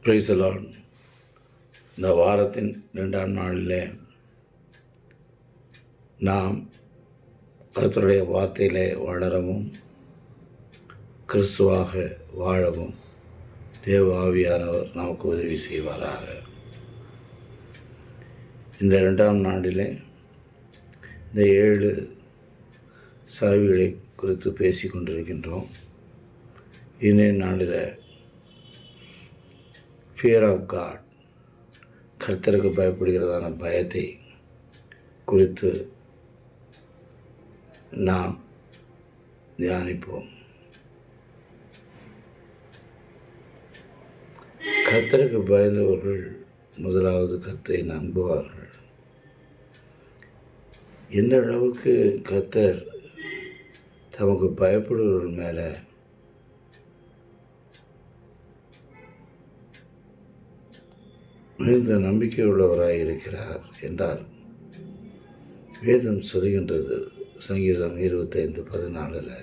Praise the Lord. இந்த வாரத்தின் 2ஆம் நாளிலே நாம் கர்த்தருடைய வார்த்தையிலே வளரவும் கிறிஸ்துவாக வாழவும் தேவ ஆவியானவர் நமக்கு உதவி செய்வாராக. இந்த 2ஆம் நாளிலே இந்த 7 சாவிகளை குறித்து பேசி கொண்டிருக்கின்றோம். இன்றைய நாளில் ஃபியர் ஆஃப் காட், கர்த்தருக்கு பயப்படுகிறதான பயத்தை குறித்து நாம் தியானிப்போம். கர்த்தருக்கு பயந்தவர்கள் முதலாவது கர்த்தரை நம்புவார்கள். எந்த அளவுக்கு கர்த்தர் தமக்கு பயப்படுபவர்கள் மேலே மிகுந்த நம்பிக்கையுள்ளவராக இருக்கிறார் என்றால் வேதம் சொல்கின்றது. சங்கீதம் 25:14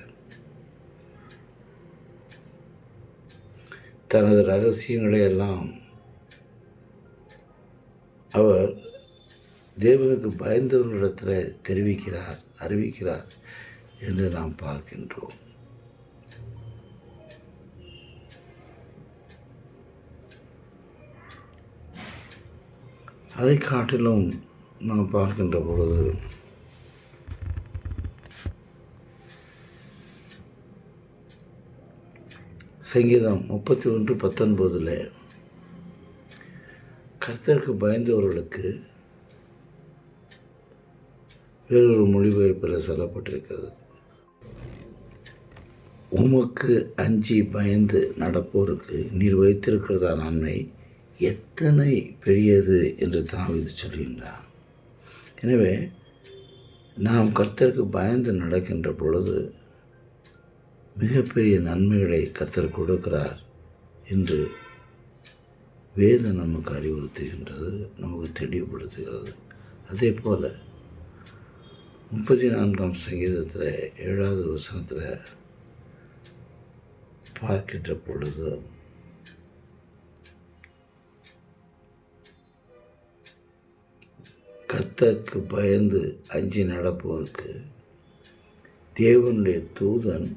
தனது ரகசியங்களை எல்லாம் அவர் தேவனுக்கு பயந்தவர்களிடத்தில் தெரிவிக்கிறார், அறிவிக்கிறார் என்று நாம் பார்க்கின்றோம். அதை காட்டிலும் நாம் பார்க்கின்ற பொழுது சங்கீதம் 31:19 கர்த்தருக்கு பயந்தவர்களுக்கு வேறொரு மொழிபெயர்ப்பில் சொல்லப்பட்டிருக்கிறது. உமக்கு அஞ்சி பயந்து நடப்போருக்கு நீர் வைத்திருக்கிறதா நன்மை எத்தனை பெரியது என்று தாவீது சொல்கின்றார். எனவே நாம் கர்த்தருக்கு பயந்து நடக்கின்ற பொழுது மிகப்பெரிய நன்மைகளை கர்த்தர் கொடுக்கிறார் என்று வேதம் நமக்கு அறிவுறுத்துகின்றது, நமக்கு தெளிவுபடுத்துகிறது. அதே போல் 34ஆம் சங்கீதத்தில் 7வது வசனத்தில் பார்க்கின்ற பொழுது கர்த்தருக்கு பயந்து அஞ்சி நடப்பவருக்கு தேவனுடைய தூதன்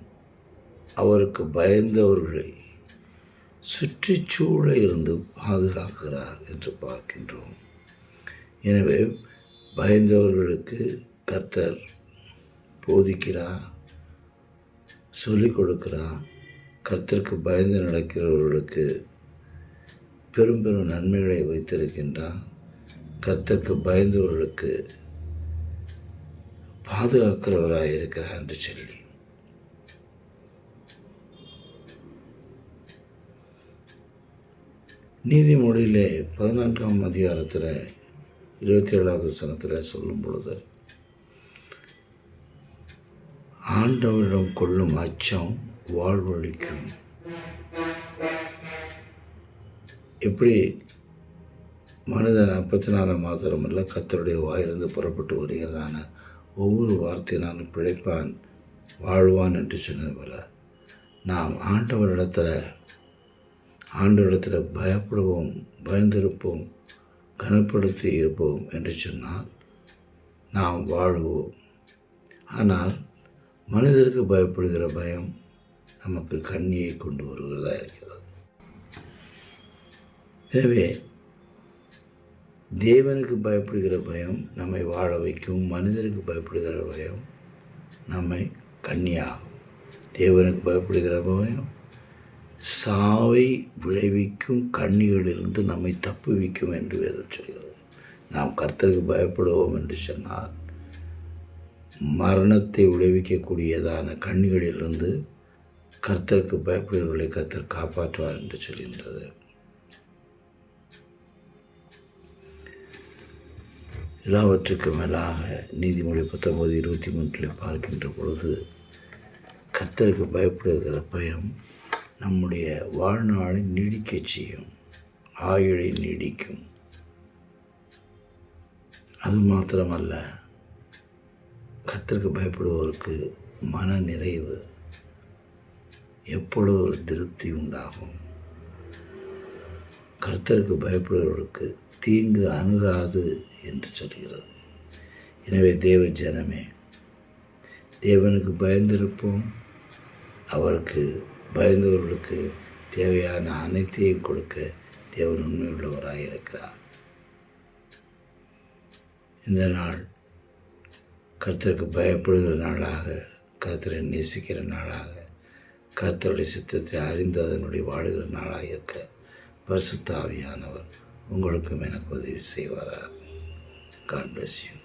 அவருக்கு பயந்தவர்களை சுற்றிச்சூழ இருந்து பாதுகாக்கிறார் என்று பார்க்கின்றோம். எனவே பயந்தவர்களுக்கு கர்த்தர் போதிக்கிறார், சொல்லிக் கொடுக்கிறார். கர்த்தருக்கு பயந்து நடக்கிறவர்களுக்கு பெரும் பெரும் நன்மைகளை வைத்திருக்கின்றார். கர்த்தருக்கு பயந்தவர்களுக்கு பாதுகாக்கிறவராக இருக்கிறார் என்று சொல்லி நீதிமொழியிலே 14ஆம் அதிகாரத்தில் 27வது வசனத்தில் சொல்லும் பொழுது ஆண்டவரிடம் கொள்ளும் அச்சம் வாழ்வழிக்கும். எப்படி மனிதன் அப்பத்தினால மாத்திரமல்ல கர்த்தருடைய வாயிலிருந்து புறப்பட்டு வருகிறதான ஒவ்வொரு வார்த்தையினாலும் பிழைப்பான், வாழ்வான் என்று சொன்னது போல நாம் ஆண்டவரிடத்தில் பயப்படுவோம், பயந்திருப்போம், கனப்படுத்தி இருப்போம் என்று சொன்னால் நாம் வாழ்வோம். ஆனால் மனிதருக்கு பயப்படுகிற பயம் நமக்கு கண்ணியை கொண்டு வருகிறதா இருக்கிறது. எனவே தேவனுக்கு பயப்படுகிற பயம் நம்மை வாழ வைக்கும், மனிதருக்கு பயப்படுகிற பயம் நம்மை கண்ணியாகும். தேவனுக்கு பயப்படுகிற பயம் சாவை விளைவிக்கும் கண்ணிகளிலிருந்து நம்மை தப்புவிக்கும் என்று வேதம் சொல்கிறது. நாம் கர்த்தருக்கு பயப்படுவோம் என்று சொன்னால் மரணத்தை விளைவிக்கக்கூடியதான கண்ணிகளிலிருந்து கர்த்தருக்கு பயப்படுகிறவர்களை கர்த்தர் காப்பாற்றுவார் என்று சொல்கின்றது. எல்லாவற்றுக்கு மேலாக நீதிமொழி 19:23 பார்க்கின்ற பொழுது கர்த்தருக்கு பயப்படுகிற பயம் நம்முடைய வாழ்நாளை நீடிக்க செய்யும், ஆயுளை நீடிக்கும். அது மாத்திரமல்ல, கர்த்தருக்கு பயப்படுவோருக்கு மன நிறைவு, எப்பொழுது ஒரு திருப்தி உண்டாகும். கர்த்தருக்கு பயப்படுபவர்களுக்கு தீங்கு அணுகாது என்று சொல்கிறது. எனவே தேவ ஜனமே, தேவனுக்கு பயந்திருப்போம். அவருக்கு பயந்தவர்களுக்கு தேவையான அனைத்தையும் கொடுக்க தேவன் உண்மையுள்ளவராக இருக்கிறார். இந்த நாள் கர்த்தருக்கு பயப்படுகிற நாளாக, கர்த்தரை நேசிக்கிற நாளாக, கர்த்தருடைய சித்தத்தை அறிந்து அதனுடைய வாழுகிற நாளாக இருக்க பரிசுத்த ஆவியானவர் உங்களுக்கும் எனக்கு உதவி செய்வாராக. God bless you.